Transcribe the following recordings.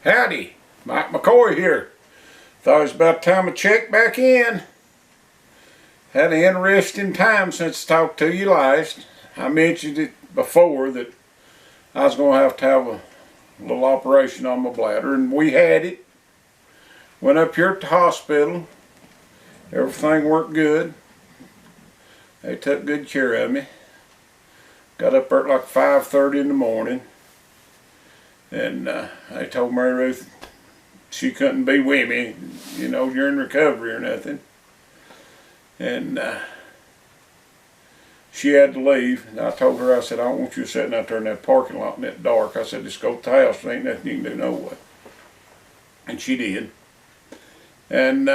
Howdy, Mike McCoy here. Thought it was about time to check back in. Had an interesting time since I talked to you last. I mentioned it before that I was going to have a little operation on my bladder, and we had it. Went up here at the hospital. Everything worked good. They took good care of me. Got up there at like 5:30 in the morning, and they told Mary Ruth she couldn't be with me, you know, during recovery or nothing. And she had to leave. And I told her, I said, I don't want you sitting out there in that parking lot in that dark. I said, just go to the house. There ain't nothing you can do no way. And she did. And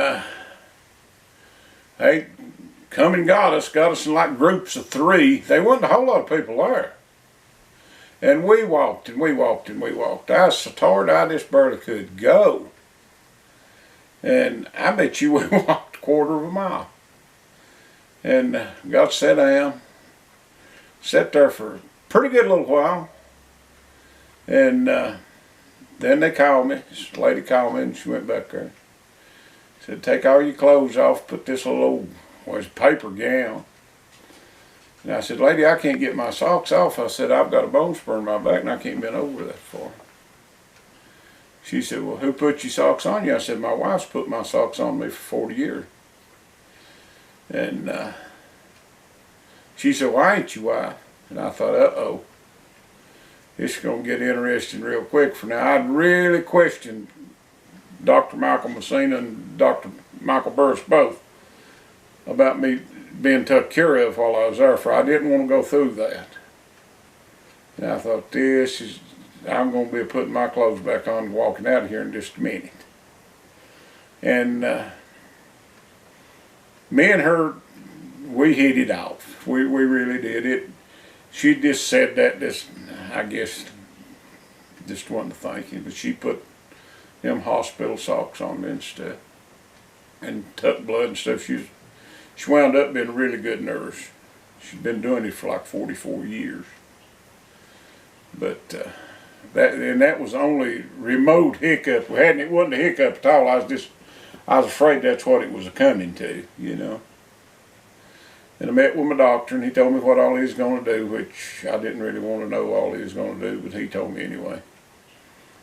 they come and got us in like groups of 3. There wasn't a whole lot of people there. And we walked and we walked and we walked. I was so tired I just barely could go. And I bet you we walked a quarter of a mile. And got set down. Sat there for a pretty good little while. And then they called me. This lady called me and she went back there. Said, take all your clothes off, put this little old paper gown. And I said, lady, I can't get my socks off. I said, I've got a bone spur in my back and I can't bend over that far. She said, well, who put your socks on you? I said, my wife's put my socks on me for 40 years. And she said, why ain't you wife? And I thought, uh-oh, this is going to get interesting real quick. For now, I'd really questioned Dr. Michael Messina and Dr. Michael Burris both about me being took care of while I was there, for I didn't want to go through that. And I thought, I'm going to be putting my clothes back on and walking out of here in just a minute. And me and her, we hit it off. We really did it. She just said that, I guess, just wasn't thinking, but she put them hospital socks on me and stuff, and took blood and stuff. She wound up being a really good nurse. She'd been doing it for like 44 years. But that was the only remote hiccup we had. And it wasn't a hiccup at all. I was afraid that's what it was coming to, you know. And I met with my doctor, and he told me what all he was going to do, which I didn't really want to know all he was going to do, but he told me anyway.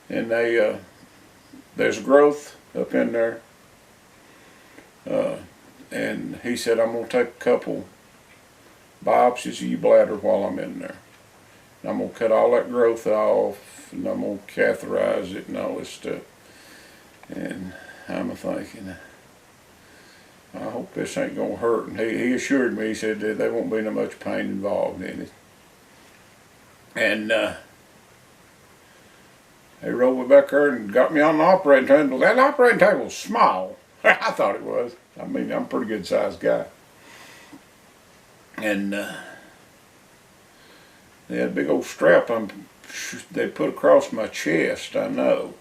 And there's a growth up in there. And he said, I'm going to take a couple biopsies of your bladder while I'm in there. And I'm going to cut all that growth off, and I'm going to catheterize it and all this stuff. And I'm thinking, I hope this ain't going to hurt. And he assured me, he said that there won't be no much pain involved in it. And they rolled me back there and got me on the operating table. That operating table was small. I thought it was. I mean, I'm a pretty good sized guy. And they had a big old strap they put across my chest, I know.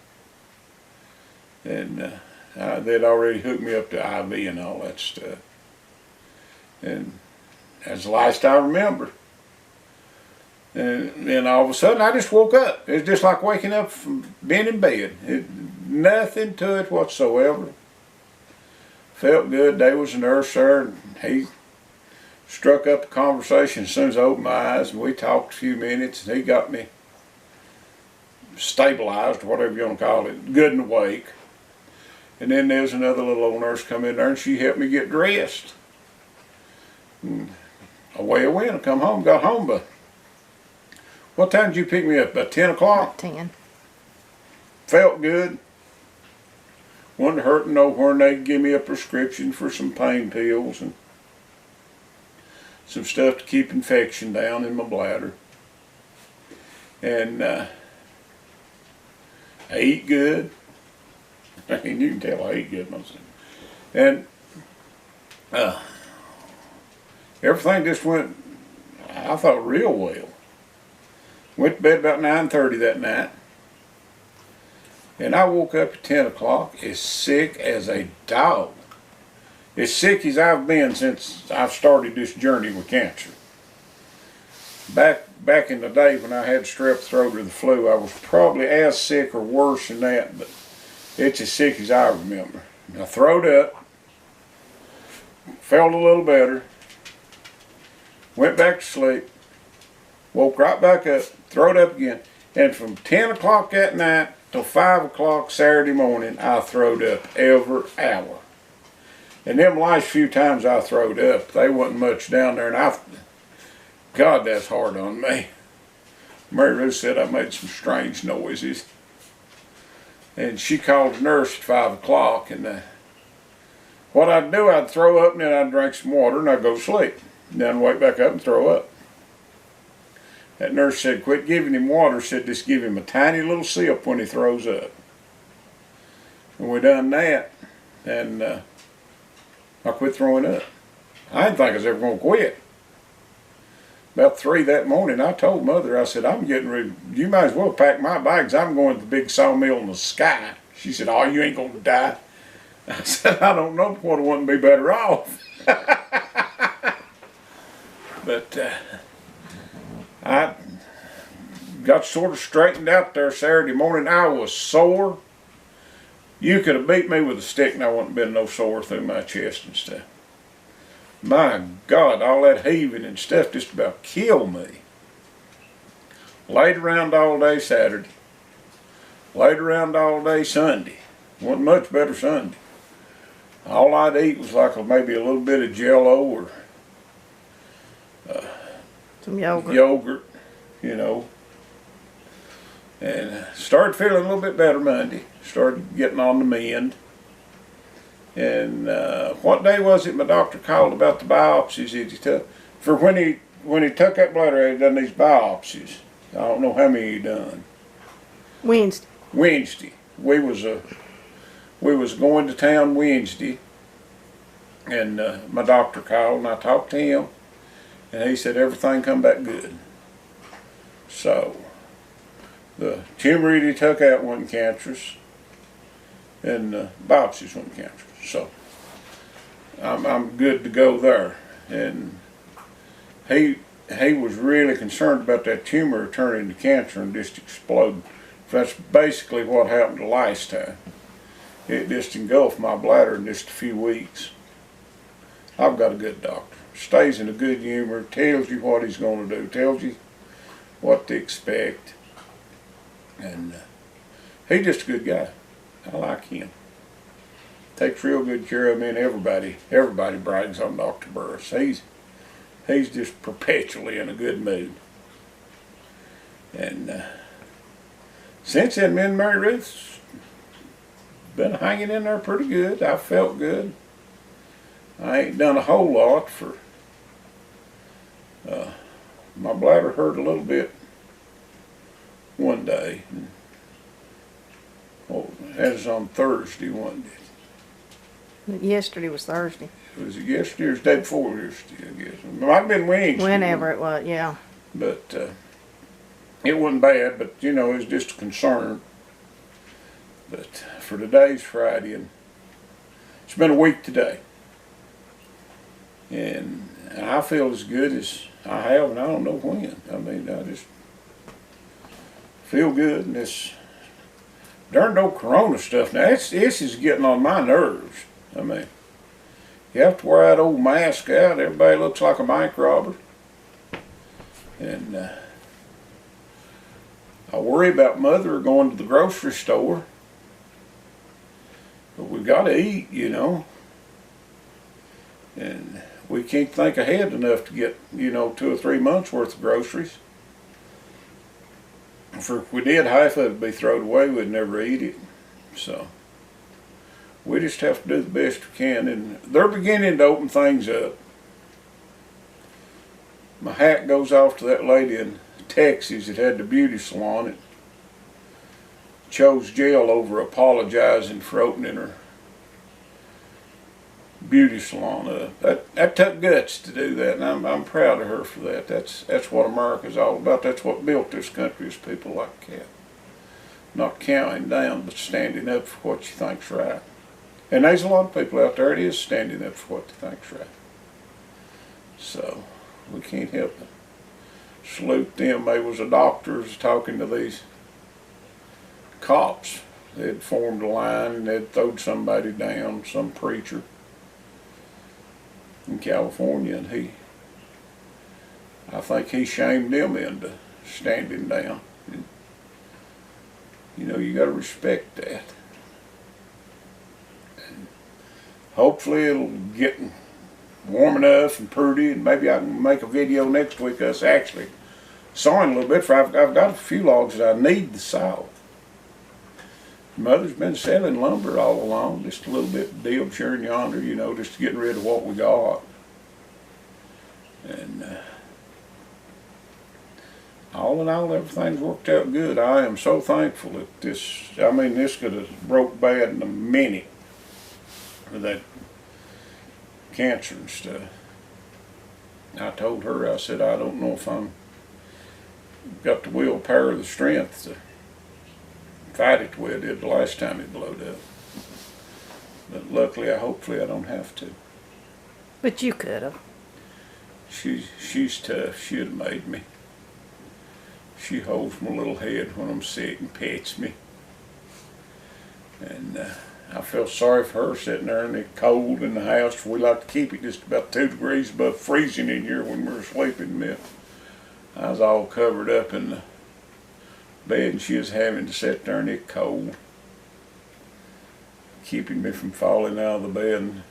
And they'd already hooked me up to IV and all that stuff. And that's the last I remember. And then all of a sudden I just woke up. It was just like waking up from being in bed. Nothing to it whatsoever. Felt good. There was a nurse there, and he struck up a conversation as soon as I opened my eyes, and we talked a few minutes, and he got me stabilized, or whatever you want to call it, good and awake. And then there was another little old nurse come in there, and she helped me get dressed. And away I went. I come home, got home by, what time did you pick me up? About 10 o'clock? 10. Felt good. Wasn't hurting nowhere, and they'd give me a prescription for some pain pills and some stuff to keep infection down in my bladder. And I eat good. I mean, you can tell I eat good myself. And everything just went, I thought, real well. Went to bed about 9:30 that night. And I woke up at 10 o'clock as sick as a dog. As sick as I've been since I've started this journey with cancer. Back back in the day when I had strep throat or the flu, I was probably as sick or worse than that, but it's as sick as I remember. I throwed up, felt a little better, went back to sleep, woke right back up, throwed up again, and from 10 o'clock that night till 5 o'clock Saturday morning, I throwed up every hour. And them last few times I throwed up, they wasn't much down there, and God, that's hard on me. Mary Ruth said I made some strange noises. And she called the nurse at 5 o'clock, and what I'd do, I'd throw up, and then I'd drink some water, and I'd go to sleep. And then I'd wake back up and throw up. That nurse said, quit giving him water, said just give him a tiny little sip when he throws up. And we done that, and I quit throwing up. I didn't think I was ever going to quit. About 3 that morning, I told Mother, I said, I'm getting ready, you might as well pack my bags, I'm going to the big sawmill in the sky. She said, oh, you ain't going to die. I said, I don't know what, I wouldn't be better off. But I got sort of straightened out there Saturday morning. I was sore. You could have beat me with a stick and I wouldn't have been no sore through my chest and stuff. My God, all that heaving and stuff just about killed me. Laid around all day Saturday. Laid around all day Sunday. Wasn't much better Sunday. All I'd eat was like maybe a little bit of Jell-O or some yogurt. Yogurt, you know. And started feeling a little bit better Monday. Started getting on the mend. And what day was it my doctor called about the biopsies that he took? For when he took that blood, he done these biopsies. I don't know how many he done. Wednesday. Wednesday. We was going to town Wednesday, and my doctor called, and I talked to him, and he said everything come back good. So the tumor he took out wasn't cancerous, and the biopsies wasn't cancerous. So I'm good to go there. And he was really concerned about that tumor turning to cancer and just exploding. That's basically what happened the last time. It just engulfed my bladder in just a few weeks. I've got a good doctor. Stays in a good humor, tells you what he's going to do, tells you what to expect. And he's just a good guy. I like him. Takes real good care of me, and everybody brags on Dr. Burris. He's just perpetually in a good mood. And since then, me and Mary Ruth's been hanging in there pretty good. I felt good. I ain't done a whole lot for, my bladder hurt a little bit one day. Oh, that was on Thursday, wasn't it? Yesterday was Thursday. Was it yesterday or the day before yesterday, I guess? It might have been Wednesday. Whenever it was, yeah. But it wasn't bad, but you know, it was just a concern. But for today's Friday, and it's been a week today. And I feel as good as I have, and I don't know when. I mean, I just feel good, and this darn old corona stuff, now this is getting on my nerves. I mean, you have to wear that old mask out, everybody looks like a bank robber. And I worry about Mother going to the grocery store. But we've got to eat, you know. And we can't think ahead enough to get, you know, 2 or 3 months worth of groceries. If we did, half of it would be thrown away, we'd never eat it. So we just have to do the best we can, and they're beginning to open things up. My hat goes off to that lady in Texas that had the beauty salon. It chose jail over apologizing for opening her beauty salon up. That took guts to do that, and I'm proud of her for that. That's what America's all about. That's what built this country, is people like that. Not counting down, but standing up for what you think's right. And there's a lot of people out there that is standing up for what they think's right. So we can't help it. salute them. They was a doctors talking to these cops. They'd formed a line and they'd throwed somebody down, some preacher in California, and I think he shamed them into standing down. And, you know, you got to respect that. And hopefully it'll get warm enough and pretty, and maybe I can make a video next week us actually sawing a little bit. For I've got a few logs that I need to saw. Mother's been selling lumber all along, just a little bit deal here and yonder, you know, just getting rid of what we got. And all in all, everything's worked out good. I am so thankful that this could have broke bad in a minute with that cancer and stuff. I told her, I said, I don't know if I'm got the willpower or the strength to fight it the way I did the last time it blowed up. But luckily, hopefully I don't have to. But you could have. She's tough. She'd have made me. She holds my little head when I'm sick and pets me. And I felt sorry for her sitting there in the cold in the house. We like to keep it just about 2 degrees above freezing in here when we're sleeping. I was all covered up in the bed, and she was having to sit there in it cold, keeping me from falling out of the bed and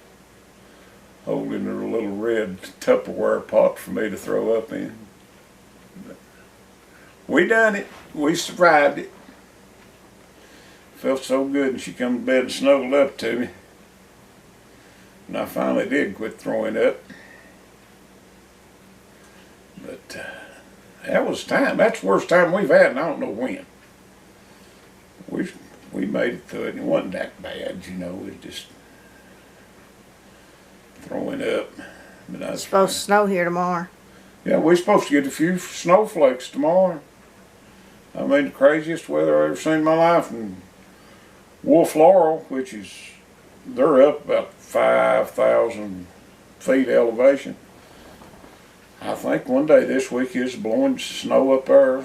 holding her little red Tupperware pot for me to throw up in. But we done it. We survived it. Felt so good, and she come to bed and snuggled up to me. And I finally did quit throwing up. But that was time. That's the worst time we've had, and I don't know when. We made it through it, and it wasn't that bad, you know. It just throwing up. But It's supposed to snow here tomorrow. Yeah, we're supposed to get a few snowflakes tomorrow. I mean, the craziest weather I've ever seen in my life. And Wolf Laurel, which is, they're up about 5,000 feet elevation. I think one day this week is blowing snow up there.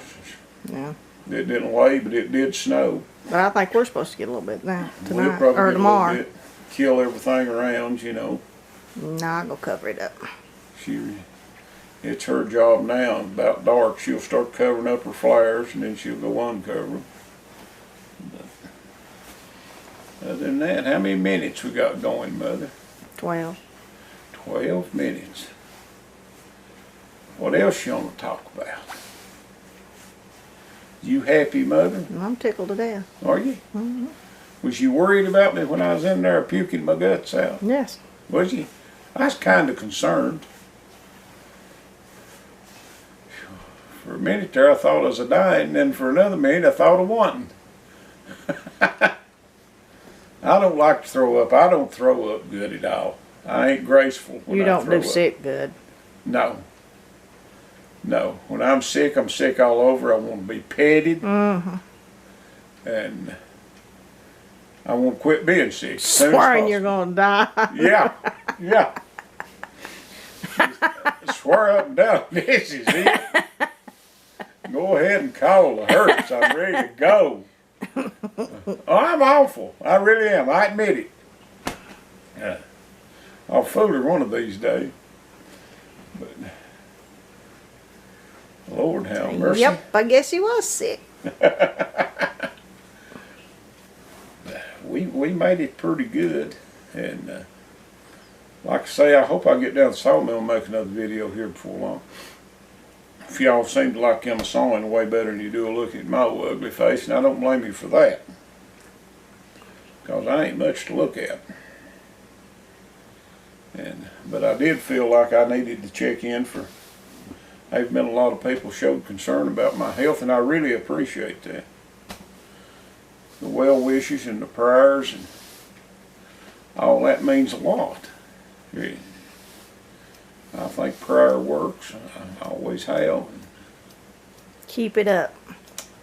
Yeah. It didn't lay, but it did snow. But I think we're supposed to get a little bit now, We'll tonight, probably or get tomorrow. a little bit, kill everything around, you know. No, I'm going to cover it up. It's her job now. About dark, she'll start covering up her flares, and then she'll go uncover them. But other than that, how many minutes we got going, Mother? 12. 12 minutes. What else you want to talk about? You happy, Mother? I'm tickled to death. Are you? Mm-hmm. Was you worried about me when I was in there puking my guts out? Yes. Was you? I was kind of concerned. For a minute there I thought I was dying, and then for another minute I thought I wasn't. I don't like to throw up. I don't throw up good at all. I ain't graceful when You I don't throw do up. sick good. No. No. When I'm sick all over. I want to be petted. Mm-hmm. And I want to quit being sick. as soon as Swearing you're possible. going to die. Yeah, yeah. Swear up and down, this is it. Go ahead and call the hearse. I'm ready to go. Oh, I'm awful. I really am. I admit it. I'll fool her one of these days. But Lord have mercy. Yep, I guess he was sick. We made it pretty good, and like I say, I hope I get down to the sawmill and make another video here before long. If y'all seem to like him sawing way better than you do a look at my ugly face, and I don't blame you for that, because I ain't much to look at. But I did feel like I needed to check in for. There's been a lot of people showed concern about my health, and I really appreciate that. The well wishes and the prayers and all that means a lot. Really. I think prayer works. I always have. Keep it up.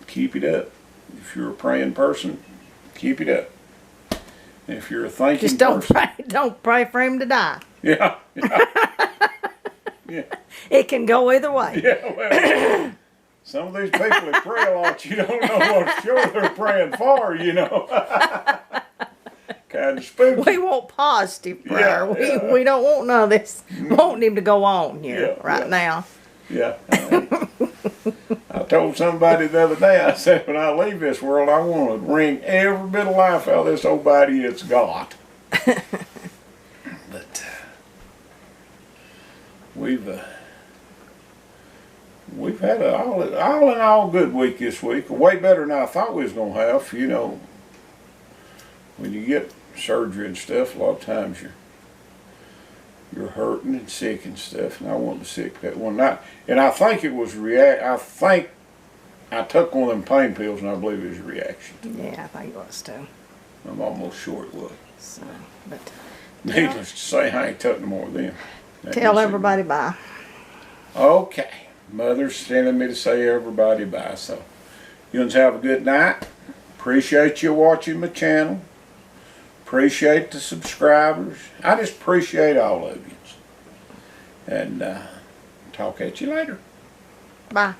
Keep it up. If you're a praying person, keep it up. And if you're a thinking Just don't person, pray. Don't pray for him to die. yeah. Yeah. It can go either way. Yeah, well, some of these people that pray a lot, you don't know what sure they're praying for, you know. Kind of spooky. We want positive prayer. Yeah. We don't want none of this wanting him to go on here Yeah, right now. Yeah. I told somebody the other day, I said, when I leave this world, I want to wring every bit of life out of this old body it's got. But we've had a all in all good week this week. Way better than I thought we was going to have. You know, when you get surgery and stuff, a lot of times you're hurting and sick and stuff, and I wasn't sick that one night. And I think it was I think I took one of them pain pills, and I believe it was a reaction. Yeah, I think it was too. I'm almost sure it was. So, but Needless to say, I ain't took no more of them. tell everybody bye. Okay, Mother's telling me to say everybody bye. So, you guys have a good night. Appreciate you watching my channel. Appreciate the subscribers. I just appreciate all of you. And talk at you later. Bye.